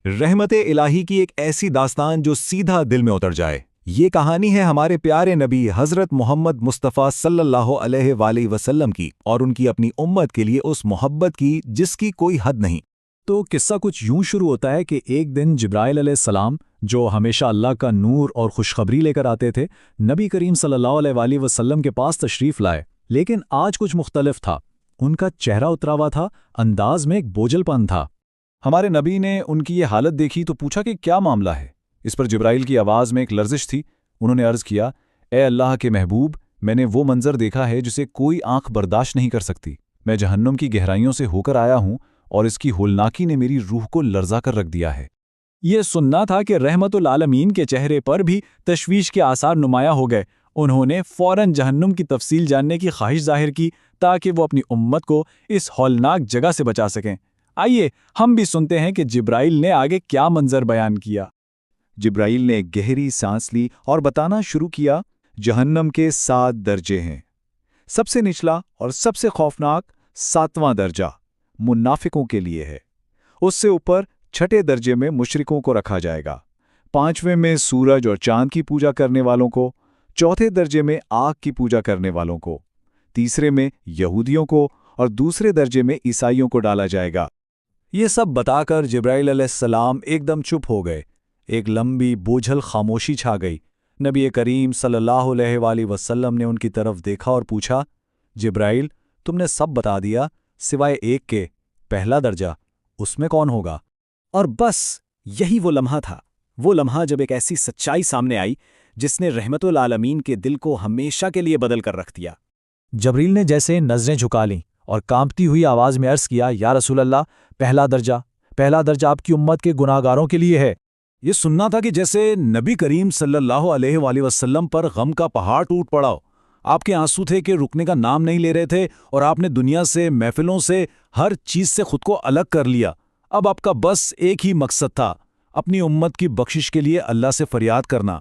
رحمت الہی کی ایک ایسی داستان جو سیدھا دل میں اتر جائے۔ یہ کہانی ہے ہمارے پیارے نبی حضرت محمد مصطفیٰ صلی اللہ علیہ وآلہ وسلم کی، اور ان کی اپنی امت کے لیے اس محبت کی جس کی کوئی حد نہیں۔ تو قصہ کچھ یوں شروع ہوتا ہے کہ ایک دن جبرائیل علیہ السلام، جو ہمیشہ اللہ کا نور اور خوشخبری لے کر آتے تھے، نبی کریم صلی اللہ علیہ وآلہ وسلم کے پاس تشریف لائے، لیکن آج کچھ مختلف تھا۔ ان کا چہرہ اترا ہوا تھا، انداز میں ایک بوجھل پن تھا۔ ہمارے نبی نے ان کی یہ حالت دیکھی تو پوچھا کہ کیا معاملہ ہے؟ اس پر جبرائیل کی آواز میں ایک لرزش تھی۔ انہوں نے عرض کیا، اے اللہ کے محبوب، میں نے وہ منظر دیکھا ہے جسے کوئی آنکھ برداشت نہیں کر سکتی۔ میں جہنم کی گہرائیوں سے ہو کر آیا ہوں اور اس کی ہولناکی نے میری روح کو لرزا کر رکھ دیا ہے۔ یہ سننا تھا کہ رحمت العالمین کے چہرے پر بھی تشویش کے آثار نمایاں ہو گئے۔ انہوں نے فوراً جہنم کی تفصیل جاننے کی خواہش ظاہر کی تاکہ وہ اپنی امت کو اس ہولناک جگہ سے بچا سکیں۔ آئیے ہم بھی سنتے ہیں کہ جبرائیل نے آگے کیا منظر بیان کیا۔ جبرائیل نے گہری سانس لی اور بتانا شروع کیا، جہنم کے 7 درجے ہیں۔ سب سے نچلا اور سب سے خوفناک 7واں درجہ منافقوں کے لیے ہے۔ اس سے اوپر 6 درجے میں مشرکوں کو رکھا جائے گا، 5ویں میں سورج اور چاند کی پوجا کرنے والوں کو، 4تھے درجے میں آگ کی پوجا کرنے والوں کو، 3رے میں یہودیوں کو، اور 2سرے درجے میں عیسائیوں کو ڈالا جائے گا۔ یہ سب بتا کر جبرائیل علیہ السلام ایک دم چپ ہو گئے۔ ایک لمبی بوجھل خاموشی چھا گئی۔ نبی کریم صلی اللہ علیہ وآلہ وسلم نے ان کی طرف دیکھا اور پوچھا، جبرائیل، تم نے سب بتا دیا سوائے ایک کے، پہلا درجہ، اس میں کون ہوگا؟ اور بس یہی وہ لمحہ تھا، وہ لمحہ جب ایک ایسی سچائی سامنے آئی جس نے رحمت العالمین کے دل کو ہمیشہ کے لیے بدل کر رکھ دیا۔ جبریل نے جیسے نظریں جھکا لیں اور کانپتی ہوئی آواز میں عرض کیا، یا رسول اللہ، پہلا درجہ آپ کی امت کے گناہگاروں کے لیے ہے۔ یہ سننا تھا کہ جیسے نبی کریم صلی اللہ علیہ وآلہ وسلم پر غم کا پہاڑ ٹوٹ پڑا ہو۔ آپ کے آنسو تھے کہ رکنے کا نام نہیں لے رہے تھے، اور آپ نے دنیا سے، محفلوں سے، ہر چیز سے خود کو الگ کر لیا۔ اب آپ کا بس ایک ہی مقصد تھا، اپنی امت کی بخشش کے لیے اللہ سے فریاد کرنا۔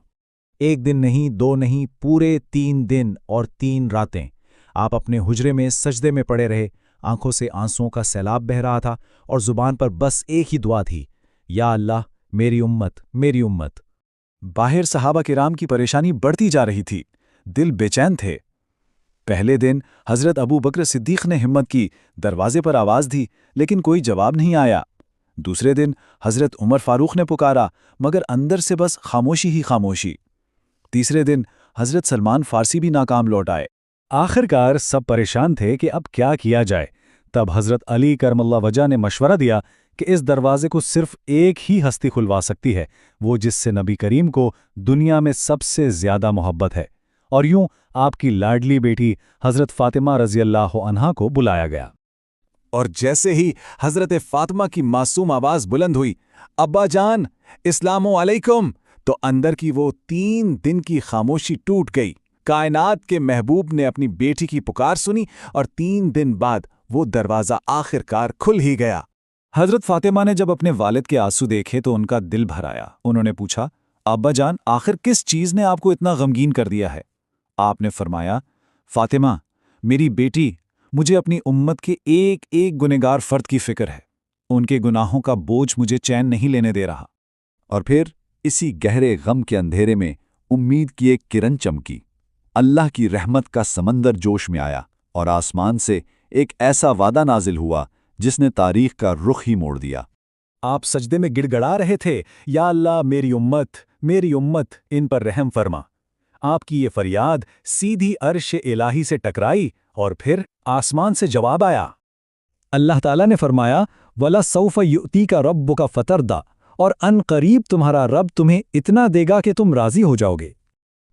1 دن نہیں، 2 نہیں، پورے 3 دن اور 3 راتیں آپ اپنے حجرے میں سجدے میں پڑے رہے۔ آنکھوں سے آنسوؤں کا سیلاب بہہ رہا تھا اور زبان پر بس ایک ہی دعا تھی، یا اللہ، میری امت، میری امت۔ باہر صحابہ کرام کی پریشانی بڑھتی جا رہی تھی، دل بے چین تھے۔ پہلے دن حضرت ابو بکر صدیق نے ہمت کی، دروازے پر آواز دی، لیکن کوئی جواب نہیں آیا۔ دوسرے دن حضرت عمر فاروق نے پکارا، مگر اندر سے بس خاموشی ہی خاموشی۔ تیسرے دن حضرت سلمان فارسی بھی ناکام لوٹ آئے۔ آخرکار سب پریشان تھے کہ اب کیا کیا جائے۔ تب حضرت علی کرم اللہ وجہ نے مشورہ دیا کہ اس دروازے کو صرف ایک ہی ہستی کھلوا سکتی ہے، وہ جس سے نبی کریم کو دنیا میں سب سے زیادہ محبت ہے، اور یوں آپ کی لاڈلی بیٹی حضرت فاطمہ رضی اللہ عنہا کو بلایا گیا۔ اور جیسے ہی حضرت فاطمہ کی معصوم آواز بلند ہوئی، ابا جان، السلام علیکم، تو اندر کی وہ 3 دن کی خاموشی ٹوٹ گئی۔ کائنات کے محبوب نے اپنی بیٹی کی پکار سنی، اور 3 دن بعد وہ دروازہ آخر کار کھل ہی گیا۔ حضرت فاطمہ نے جب اپنے والد کے آنسو دیکھے تو ان کا دل بھر آیا۔ انہوں نے پوچھا، ابا جان، آخر کس چیز نے آپ کو اتنا غمگین کر دیا ہے؟ آپ نے فرمایا، فاطمہ، میری بیٹی، مجھے اپنی امت کے ایک ایک گنہگار فرد کی فکر ہے۔ ان کے گناہوں کا بوجھ مجھے چین نہیں لینے دے رہا۔ اور پھر اسی گہرے غم کے اندھیرے میں امید کی ایک کرن چمکی۔ اللہ کی رحمت کا سمندر جوش میں آیا، اور آسمان سے ایک ایسا وعدہ نازل ہوا جس نے تاریخ کا رخ ہی موڑ دیا۔ آپ سجدے میں گڑ گڑا رہے تھے، یا اللہ، میری امت، ان پر رحم فرما۔ آپ کی یہ فریاد سیدھی عرش الہی سے ٹکرائی، اور پھر آسمان سے جواب آیا۔ اللہ تعالیٰ نے فرمایا، وَلَسَوْفَ يُؤْتِيكَ رَبُّكَ فَتَرْضَىٰ، اور ان قریب تمہارا رب تمہیں اتنا دے گا کہ تم راضی ہو جاؤ گے۔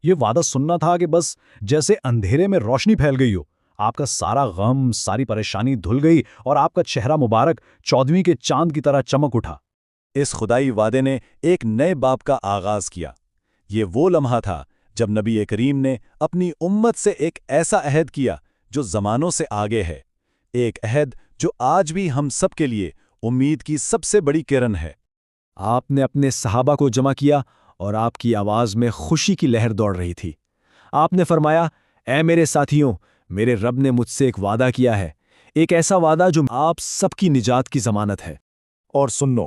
یہ وعدہ سننا تھا کہ بس جیسے اندھیرے میں روشنی پھیل گئی ہو، آپ کا سارا غم، ساری پریشانی دھل گئی، اور آپ کا چہرہ مبارک 14ویں کے چاند کی طرح چمک اٹھا۔ اس خدائی وعدے نے ایک نئے باب کا آغاز کیا۔ یہ وہ لمحہ تھا جب نبی کریم نے اپنی امت سے ایک ایسا عہد کیا جو زمانوں سے آگے ہے، ایک عہد جو آج بھی ہم سب کے لیے امید کی سب سے بڑی کرن ہے۔ آپ نے اپنے صحابہ کو جمع کیا، اور آپ کی آواز میں خوشی کی لہر دوڑ رہی تھی۔ آپ نے فرمایا، اے میرے ساتھیوں، میرے رب نے مجھ سے ایک وعدہ کیا ہے، ایک ایسا وعدہ جو آپ سب کی نجات کی ضمانت ہے۔ اور سنو،